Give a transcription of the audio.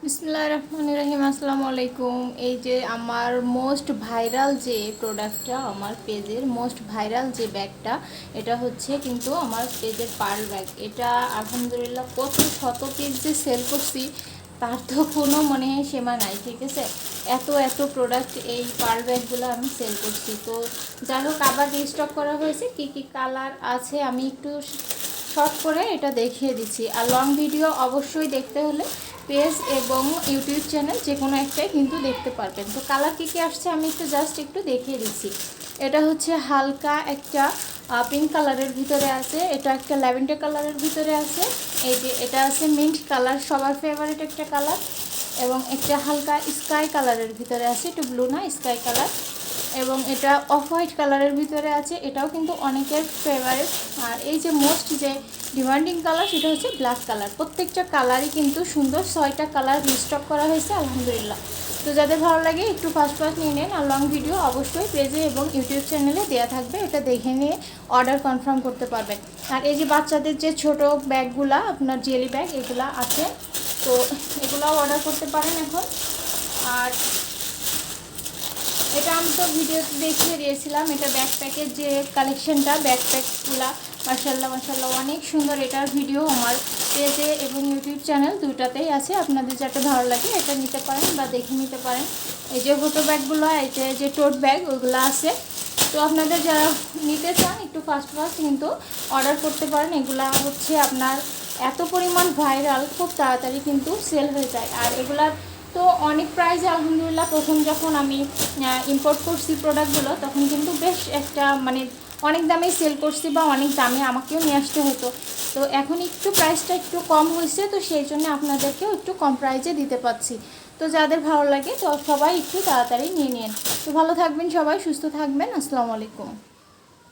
বিসমিল্লাহির রহমানির রহিম। আসসালামু আলাইকুম। এই যে আমার মোস্ট ভাইরাল যে প্রোডাক্টটা, আমার পেজের মোস্ট ভাইরাল যে ব্যাগটা, এটা হচ্ছে কিন্তু আমার পেজের পার্ল ব্যাগ। এটা আলহামদুলিল্লাহ কত শত পিস যে সেল করছি তার তো কোনো মানে সীমা নাই, ঠিক আছে। এত এত প্রোডাক্ট এই পার্ল ব্যাগগুলো আমি সেল করছি। তো যাই হোক, আবার রিস্টক করা হয়েছে। কি কি কালার আছে আমি একটু শর্ট করে এটা দেখিয়ে দিচ্ছি। আর লং ভিডিও অবশ্যই দেখতে হলে পেজ এবং ইউটিউব চ্যানেল যে কোনো একটাই কিন্তু দেখতে পারবেন। তো কালার কী কী আসছে আমি একটু দেখিয়ে দিচ্ছি। এটা হচ্ছে হালকা একটা পিঙ্ক কালারের ভিতরে আছে, এটা একটা ল্যাভেন্ডার কালারের ভিতরে আছে, এই যে এটা আছে মিন্ট কালার, সবার ফেভারিট একটা কালার, এবং একটা হালকা স্কাই কালারের ভিতরে আছে, একটু ব্লু না স্কাই কালার, এবং এটা অফ হোয়াইট কালারের ভিতরে আছে, এটাও কিন্তু অনেকের ফেভারিট। আর এই যে মোস্ট যে ডিমান্ডিং কালার সেটা হচ্ছে ব্ল্যাক কালার। প্রত্যেকটা কালারই কিন্তু সুন্দর, 6টা কালার রিস্টক করা হয়েছে আলহামদুলিল্লাহ। তো যাদের ভালো লাগে একটু ফার্স্ট নিয়ে নেন। আর লং ভিডিও অবশ্যই পেজে এবং ইউটিউব চ্যানেলে দেওয়া থাকবে, এটা দেখে নিয়ে অর্ডার কনফার্ম করতে পারবেন। আর এই যে বাচ্চাদের যে ছোট ব্যাগগুলা, আপনার জেলি ব্যাগ এগুলা আছে, তো এগুলাও অর্ডার করতে পারেন এখন। আর এটা আমি তো ভিডিওতে দেখিয়ে দিয়েছিলাম, এটা ব্যাকপ্যাকের যে কালেকশনটা, ব্যাকপ্যাকগুলা মাশাআল্লাহ মাশাআল্লাহ অনেক সুন্দর। এটার ভিডিও আমার পেজে এবং ইউটিউব চ্যানেল দুইটাতেই আছে, আপনাদের যাতে ভালো লাগে এটা নিতে পারেন বা দেখে নিতে পারেন। এই যে ফটো ব্যাগগুলো, এই যে টোট ব্যাগ ওইগুলো আছে। তো আপনাদের যারা নিতে চান একটু ফাস্ট কিন্তু অর্ডার করতে পারেন। এগুলা হচ্ছে আপনার এত পরিমাণ ভাইরাল, খুব তাড়াতাড়ি কিন্তু সেল হয়ে যায়। আর এগুলার তো অনেক প্রাইসে আলহামদুলিল্লাহ, প্রথম যখন আমি ইম্পোর্ট করছি প্রোডাক্টগুলো তখন কিন্তু বেশ একটা মানে অনেক দামেই সেল করছি, বা অনেক দামে আমাকেও নিয়ে আসতে হতো। তো এখন একটু প্রাইসটা একটু কম হয়েছে, তো সেই জন্য আপনাদেরকেও একটু কম প্রাইসে দিতে পারছি। তো যাদের ভালো লাগে তো সবাই একটু তাড়াতাড়ি নিয়ে নিন। তো ভালো থাকবেন সবাই, সুস্থ থাকবেন। আসসালামু আলাইকুম।